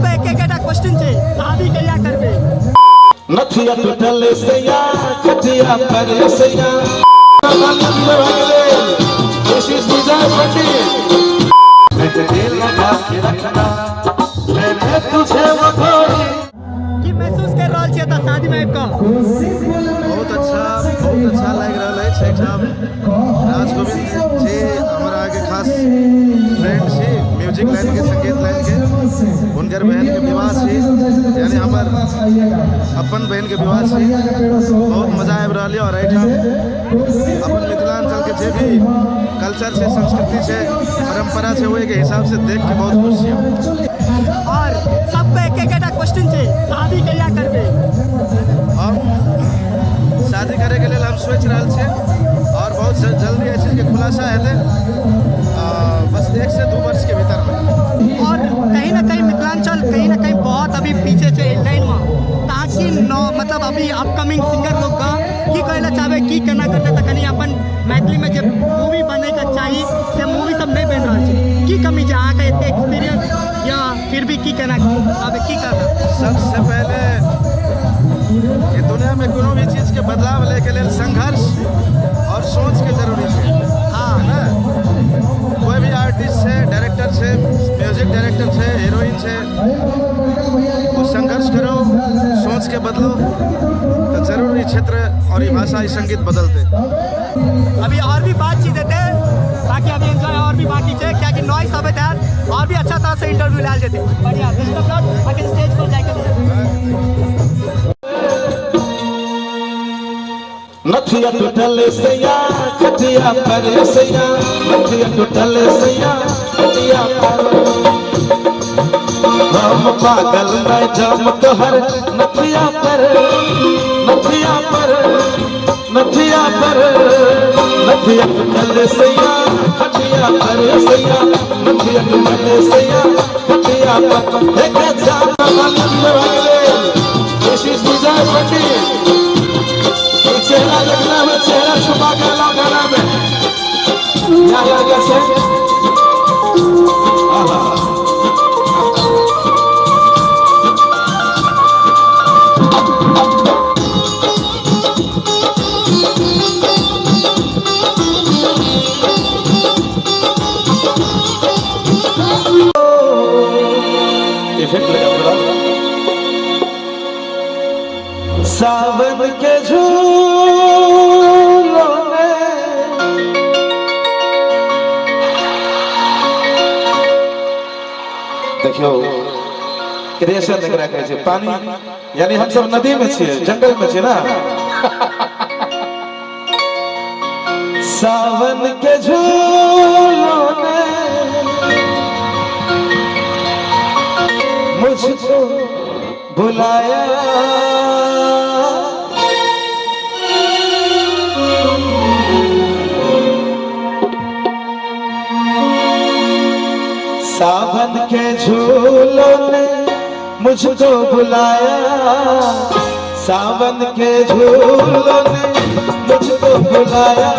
सब एक एक क्वेश्चन छे शादी कहिया करबे नथिया टूटल सैया कटिया पर सैया आनंद भगले कोशिश गुजार पंडित मैं दिल लगा के रखना मैंने तुझे वफाई की महसूस कर रहल छियै त शादी में का बहुत अच्छा लग रहा है छठम राजगोविंद जी हमारा आगे खास फ्रेंड छी म्यूजिक लाइन के संगीत लाइन के उनकर बहन के विवाह छी यानी हमार अपन बहन के विवाह छी बहुत मजा आबि रहा है। और एहिठाम अपन मिथिलांचल के जे भी कल्चर से संस्कृति से परंपरा से ओहि के हिसाब से देख के बहुत खुश छी। और सब पे एक एक क्वेश्चन छे शादी कहिया करबे हम शादी करे के लिए हम सोच रहा छे और बहुत जल्दी ये चीज के खुलासा हेतै बस 1 से 2 वर्ष के भीतर में। और कहीं ना कहीं मिथिलांचल कहीं ना कहीं बहुत अभी पीछे छे लाइन में ताकि मतलब अभी अपकमिंग सिंगर लोग का की कहला चाहबे की केना करते त कनी अपन मैथिली में जे मूवी बने के चाहिए से मूवी सब नहीं बन रहल छे की कमी छै अहाँ के एते एक्सपीरियंस या फिर भी की केना चाहबे की करबे। सबसे पहले ये दुनिया में कोनो भी चीज के बदलाव लेके लेल संघर्ष और सोच के जरूरी है। हाँ ना कोई भी आर्टिस्ट है डायरेक्टर है म्यूजिक डायरेक्टर है हीरोइन है तो संघर्ष करो सोच के बदलो तो जरूर ये क्षेत्र और ये भाषा ये संगीत बदलते। अभी और भी बातचीत देते बाकी अभी एंजॉय और भी बाकी है क्या कि नॉइस सब है और भी अच्छा तरह से इंटरव्यू लाल देते बढ़िया आगे स्टेज पर जाके नथिया टूटल सैया कटिया पर सैया नथिया टूटल सैया कटिया पर हम पागल मैं जम तोहर नथिया पर नथिया पर नथिया पर नथिया टूटल सैया कटिया पर सैया नथिया टूटल सैया कटिया पर एक जान आनंद भगले कोशिश गुजार पंडित चेहरा देखना में चेहरा छुपा के लगाना में यहाँ कैसे इफेक्ट लगा सावन के झूलों में देखियो क्रिएशन एकरा कहै छै पानी यानी हम सब नदी में छियै जंगल में छियै ना सावन के झूलों में मुझको बुलाया सावन के झूलों ने मुझको बुलाया सावन के झूलों ने मुझको बुलाया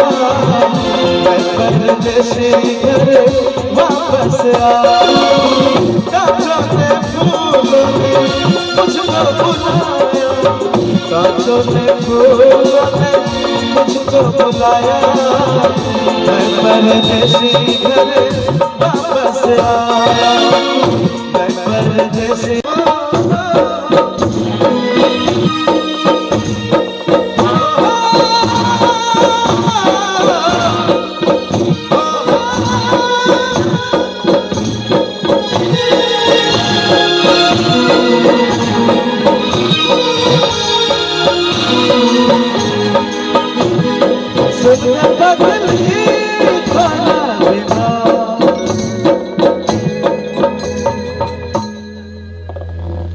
मैं परदेसी घर वापस आया कांचों ने फूलों ने मुझको बुलाया कांचों ने फूलों ने मुझको बुलाया मैं परदेसी घर वापस आया मैं परदेसी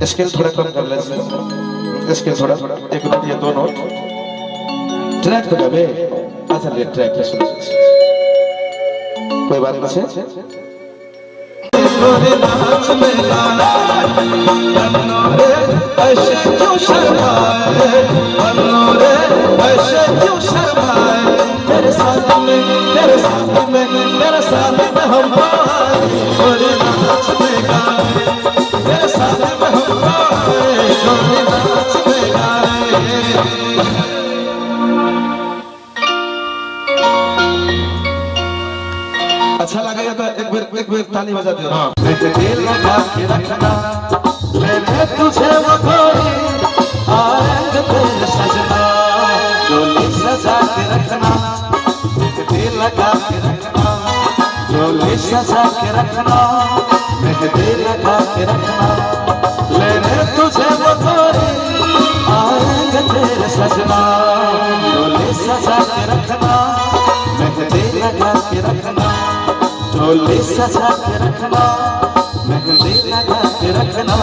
स्केल थोड़ा कम कर ले स्केल थोड़ा 1 नोट या 2 नोट ट्रैक पे गावे अच्छा ले ट्रैक पे सुन कोई बात नहीं है तोरे नाच में गाना बन्नो रे ऐसे क्यों शर्माए बन्नो रे ऐसे क्यों शर्माए तेरे साथ में तेरे साथ में तेरे साथ में हम तोरे नाच में गाना तेरे साथ ताली बजा दियो। मेहंदी लगा के रखना मैंने तुझे वो गोरी आरंग तेरे सजना डोली सजा के रखना मेहंदी लगा के रखना डोली सजा के रखना मेहंदी लगा के रखना मैंने तुझे वो गोरी आरंग तेरे सजना डोली सजा के रखना मेहंदी लगा के रखना डोली सजा के रखना मेहंदी लगा के रखना।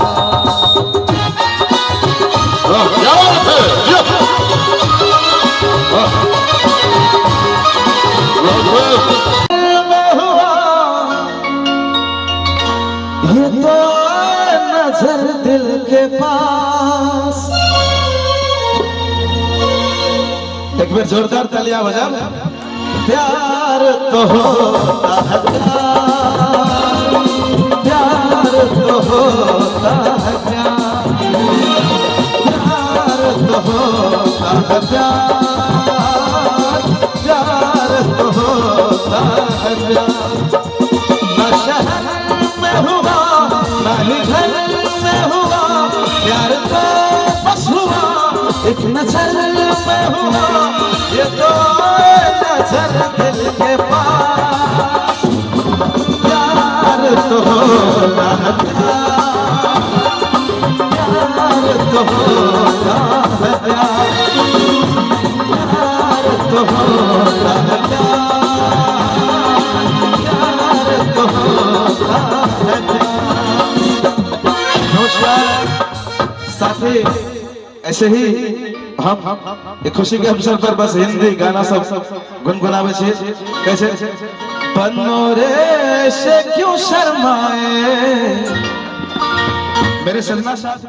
ये तो नजर दिल के पास एक बार जोरदार तालियां बजा। प्यार तो होता है प्यार तो होता है प्यार तो होता है प्यार तो होता है प्यार। न शहर में हुआ न ही घर में हुआ प्यार तो बस हुआ एक नजर में हुआ ये तो नजर दिल के पास। प्यार तो होता है प्यार तो होता है प्यार तो होता है प्यार तो होता है प्यार। नमस्कार साथी, ऐसे ही हम एक खुशी के अवसर पर बस हिंदी गाना सब गुनगुनावे छे। कैसे बनोरे से क्यों शर्माए मेरे सजना साथ।